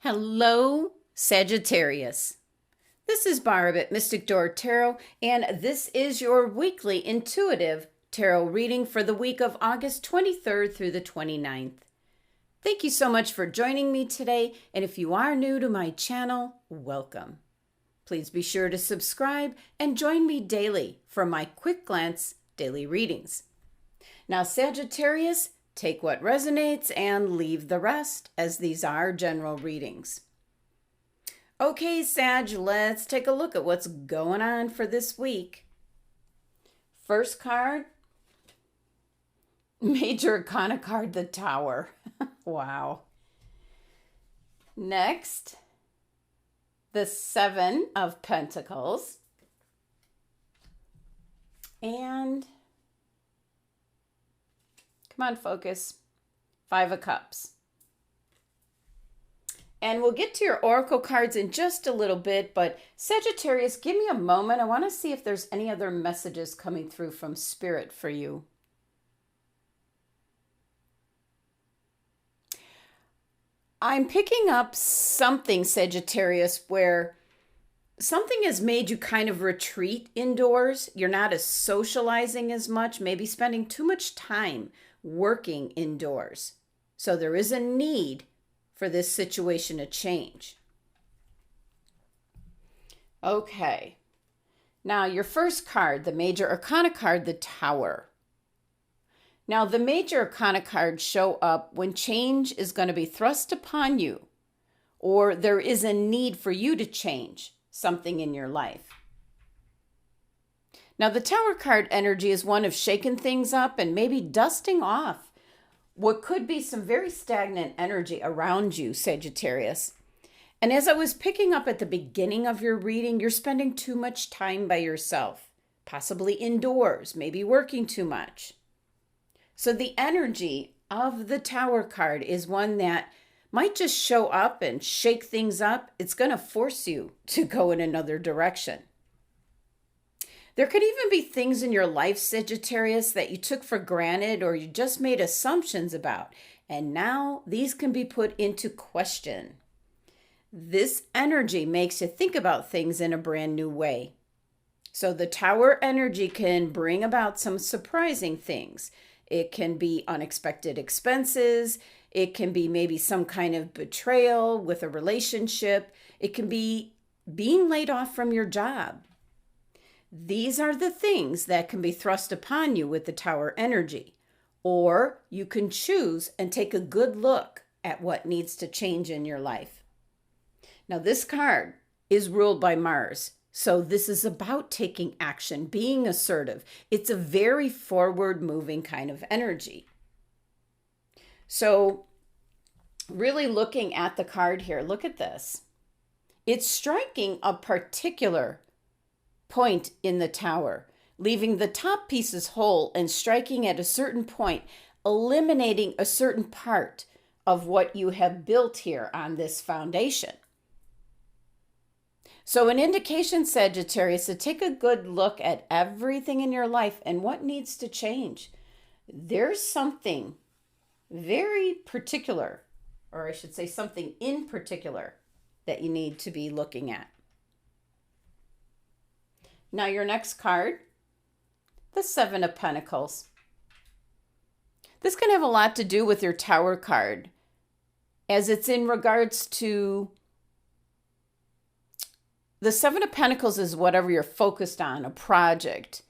Hello, Sagittarius. This is Barb at Mystic Door Tarot, and this is your weekly intuitive tarot reading for the week of August 23rd through the 29th. Thank you so much for joining me today, and if you are new to my channel, welcome. Please be sure to subscribe and join me daily for my quick glance daily readings. Now, Sagittarius, take what resonates and leave the rest, as these are general readings. Okay, Sag, let's take a look at what's going on for this week. First card, Major Arcana card, the Tower. Wow. Next, the Seven of Pentacles. And come on, focus. Five of Cups. And we'll get to your oracle cards in just a little bit, but Sagittarius, give me a moment. I want to see if there's any other messages coming through from Spirit for you. I'm picking up something, Sagittarius, where something has made you kind of retreat indoors. You're not as socializing as much, maybe spending too much time working indoors. So there is a need for this situation to change. Okay. Now your first card, the Major Arcana card, the Tower. Now the Major Arcana cards show up when change is going to be thrust upon you, or there is a need for you to change something in your life. Now, the Tower card energy is one of shaking things up and maybe dusting off what could be some very stagnant energy around you, Sagittarius. And as I was picking up at the beginning of your reading, you're spending too much time by yourself, possibly indoors, maybe working too much. So the energy of the Tower card is one that might just show up and shake things up. It's going to force you to go in another direction. There could even be things in your life, Sagittarius, that you took for granted or you just made assumptions about, and now these can be put into question. This energy makes you think about things in a brand new way. So the Tower energy can bring about some surprising things. It can be unexpected expenses. It can be maybe some kind of betrayal with a relationship. It can be being laid off from your job. These are the things that can be thrust upon you with the Tower energy. Or you can choose and take a good look at what needs to change in your life. Now, this card is ruled by Mars. So this is about taking action, being assertive. It's a very forward-moving kind of energy. So really looking at the card here, look at this. It's striking a particular point in the Tower, leaving the top pieces whole and striking at a certain point, eliminating a certain part of what you have built here on this foundation. So an indication, Sagittarius, to take a good look at everything in your life and what needs to change. There's something very particular, or I should say something in particular, that you need to be looking at. Now your next card, the Seven of Pentacles. This can have a lot to do with your Tower card, as it's in regards to the Seven of Pentacles is whatever you're focused on, a project,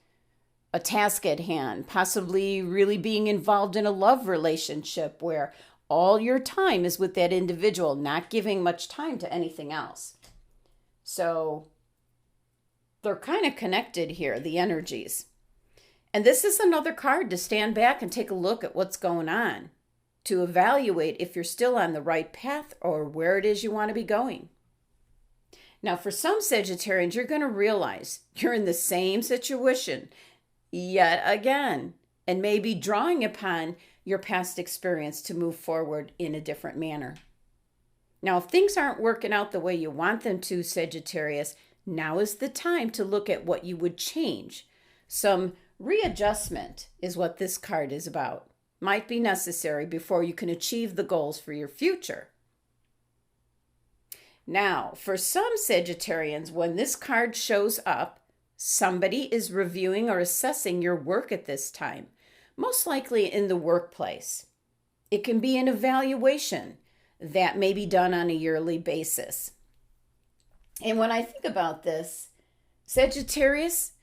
a task at hand, possibly really being involved in a love relationship where all your time is with that individual, not giving much time to anything else. So they're kind of connected here, the energies. And this is another card to stand back and take a look at what's going on, to evaluate if you're still on the right path or where it is you want to be going. Now, for some Sagittarians, you're going to realize you're in the same situation yet again, and maybe drawing upon your past experience to move forward in a different manner. Now, if things aren't working out the way you want them to, Sagittarius, now is the time to look at what you would change. Some readjustment is what this card is about. Might be necessary before you can achieve the goals for your future. Now, for some Sagittarians, when this card shows up, somebody is reviewing or assessing your work at this time, most likely in the workplace. It can be an evaluation that may be done on a yearly basis. And when I think about this, Sagittarius,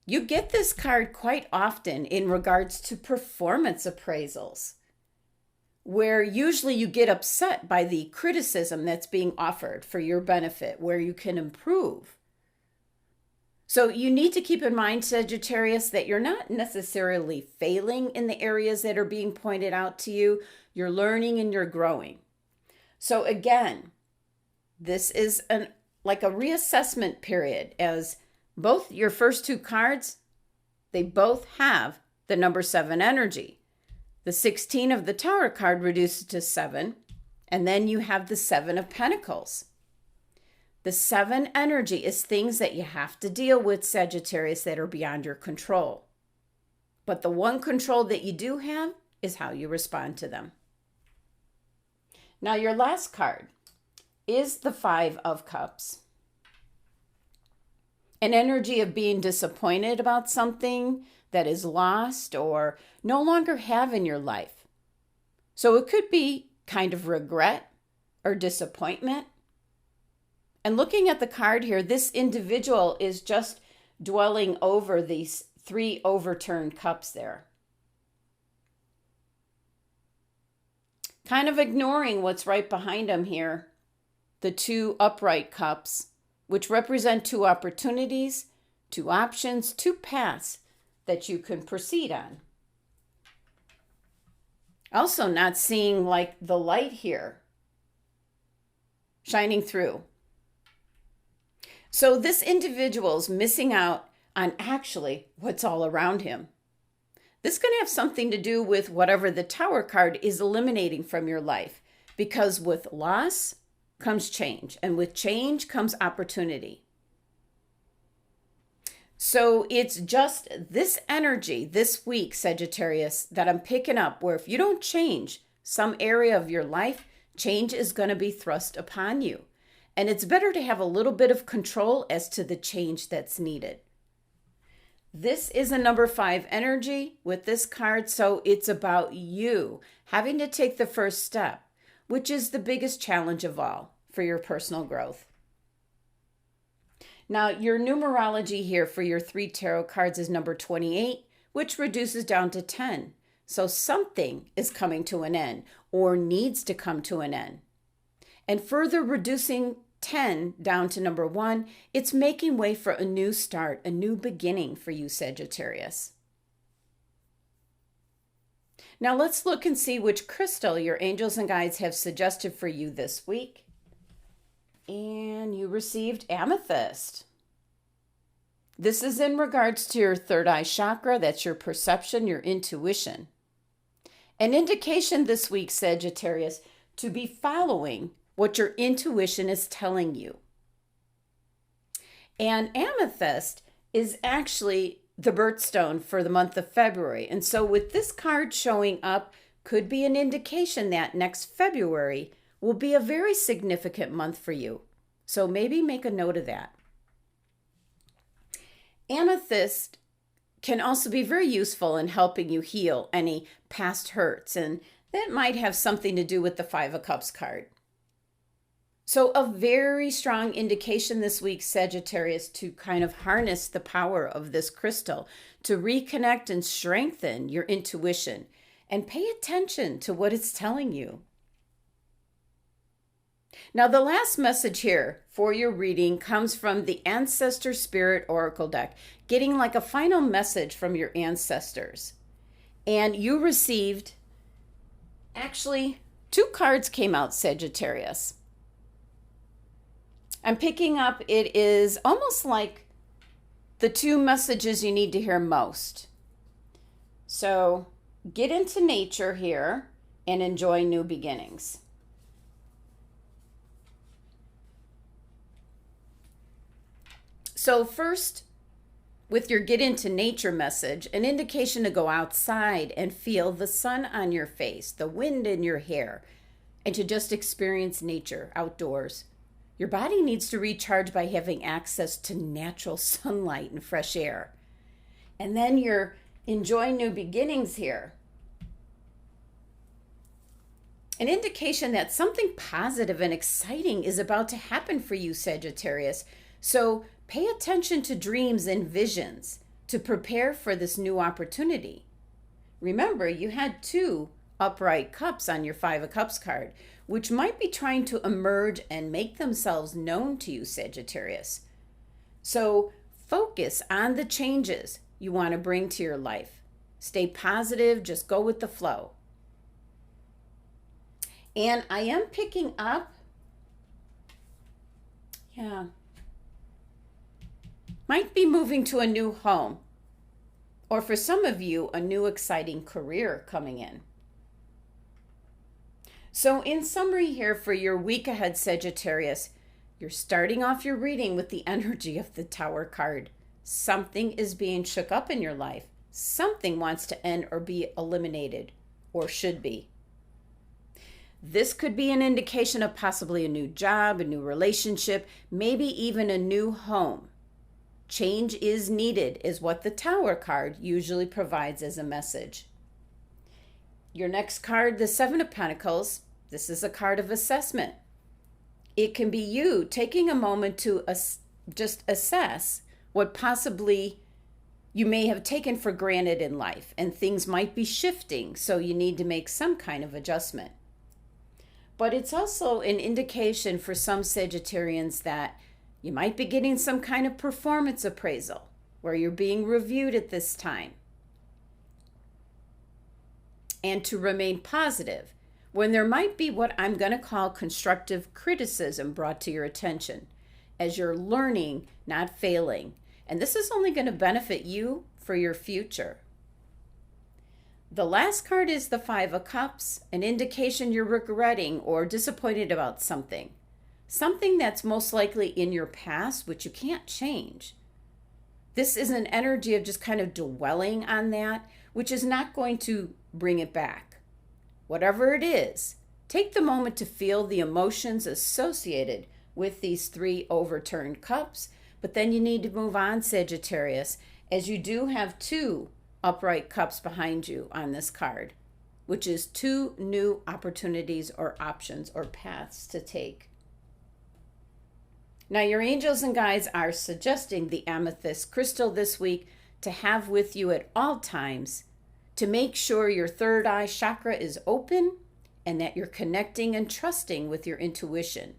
you get this card quite often in regards to performance appraisals, where usually you get upset by the criticism that's being offered for your benefit, where you can improve. So you need to keep in mind, Sagittarius, that you're not necessarily failing in the areas that are being pointed out to you. You're learning and you're growing. So again, this is like a reassessment period, as both your first two cards, they both have the number 7 energy. The 16 of the Tower card reduces to 7, and then you have the 7 of Pentacles. The 7 energy is things that you have to deal with, Sagittarius, that are beyond your control. But the one control that you do have is how you respond to them. Now, your last card is the 5 of Cups. An energy of being disappointed about something that is lost or no longer have in your life. So it could be kind of regret or disappointment. And looking at the card here, this individual is just dwelling over these 3 overturned cups there. Kind of ignoring what's right behind him here, the 2 upright cups, which represent 2 opportunities, 2 options, 2 paths that you can proceed on. Also not seeing like the light here shining through. So this individual's missing out on actually what's all around him. This is going to have something to do with whatever the Tower card is eliminating from your life, because with loss comes change, and with change comes opportunity. So it's just this energy this week, Sagittarius, that I'm picking up, where if you don't change some area of your life, change is going to be thrust upon you. And it's better to have a little bit of control as to the change that's needed. This is a number 5 energy with this card, so it's about you having to take the first step, which is the biggest challenge of all for your personal growth. Now, your numerology here for your 3 tarot cards is number 28, which reduces down to 10. So something is coming to an end or needs to come to an end. And further reducing 10 down to number 1, it's making way for a new start, a new beginning for you, Sagittarius. Now let's look and see which crystal your angels and guides have suggested for you this week. And you received amethyst. This is in regards to your third eye chakra. That's your perception, your intuition. An indication this week, Sagittarius, to be following what your intuition is telling you. And amethyst is actually the birthstone for the month of February. And so with this card showing up, could be an indication that next February will be a very significant month for you. So maybe make a note of that. Amethyst can also be very useful in helping you heal any past hurts, and that might have something to do with the 5 of Cups card. So a very strong indication this week, Sagittarius, to kind of harness the power of this crystal, to reconnect and strengthen your intuition, and pay attention to what it's telling you. Now, the last message here for your reading comes from the Ancestor Spirit Oracle deck, getting like a final message from your ancestors. And you received, actually, 2 cards came out, Sagittarius. I'm picking up, it is almost like the 2 messages you need to hear most. So get into nature here and enjoy new beginnings. So first, with your get into nature message, an indication to go outside and feel the sun on your face, the wind in your hair, and to just experience nature outdoors. Your body needs to recharge by having access to natural sunlight and fresh air. And then you're enjoying new beginnings here. An indication that something positive and exciting is about to happen for you, Sagittarius. So pay attention to dreams and visions to prepare for this new opportunity. Remember, you had 2 upright cups on your 5 of Cups card, which might be trying to emerge and make themselves known to you, Sagittarius. So focus on the changes you want to bring to your life. Stay positive, just go with the flow. And I am picking up, might be moving to a new home. Or for some of you, a new exciting career coming in. So in summary here for your week ahead, Sagittarius, you're starting off your reading with the energy of the Tower card. Something is being shook up in your life. Something wants to end or be eliminated, or should be. This could be an indication of possibly a new job, a new relationship, maybe even a new home. Change is needed is what the Tower card usually provides as a message. Your next card, the 7 of Pentacles, this is a card of assessment. It can be you taking a moment to just assess what possibly you may have taken for granted in life, and things might be shifting, so you need to make some kind of adjustment. But it's also an indication for some Sagittarians that you might be getting some kind of performance appraisal where you're being reviewed at this time. And to remain positive when there might be what I'm going to call constructive criticism brought to your attention as you're learning, not failing. And this is only going to benefit you for your future. The last card is the 5 of Cups, an indication you're regretting or disappointed about something. Something that's most likely in your past, which you can't change. This is an energy of just kind of dwelling on that, which is not going to bring it back. Whatever it is, take the moment to feel the emotions associated with these 3 overturned cups, but then you need to move on, Sagittarius, as you do have 2 upright cups behind you on this card, which is 2 new opportunities or options or paths to take. Now, your angels and guides are suggesting the amethyst crystal this week to have with you at all times to make sure your third eye chakra is open and that you're connecting and trusting with your intuition,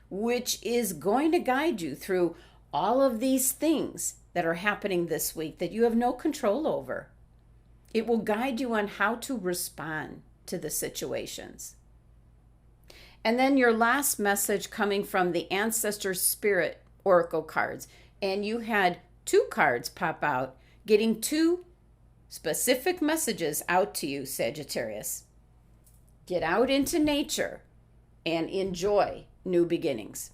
which is going to guide you through all of these things that are happening this week that you have no control over. It will guide you on how to respond to the situations. And then your last message coming from the Ancestor Spirit Oracle cards. And you had 2 cards pop out, getting 2 specific messages out to you, Sagittarius. Get out into nature and enjoy new beginnings.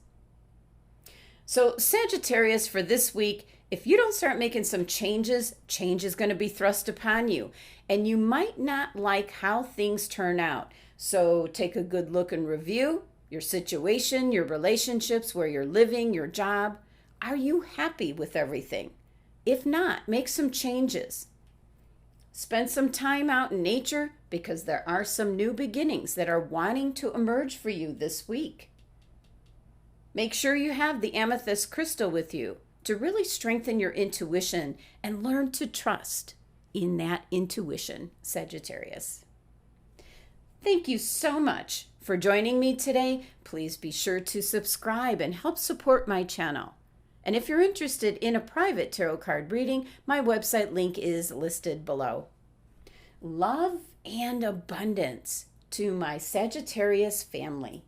So Sagittarius, for this week, if you don't start making some changes, change is going to be thrust upon you. And you might not like how things turn out. So take a good look and review your situation, your relationships, where you're living, your job. Are you happy with everything? If not, make some changes. Spend some time out in nature because there are some new beginnings that are wanting to emerge for you this week. Make sure you have the amethyst crystal with you to really strengthen your intuition and learn to trust in that intuition, Sagittarius. Thank you so much for joining me today. Please be sure to subscribe and help support my channel. And if you're interested in a private tarot card reading, my website link is listed below. Love and abundance to my Sagittarius family.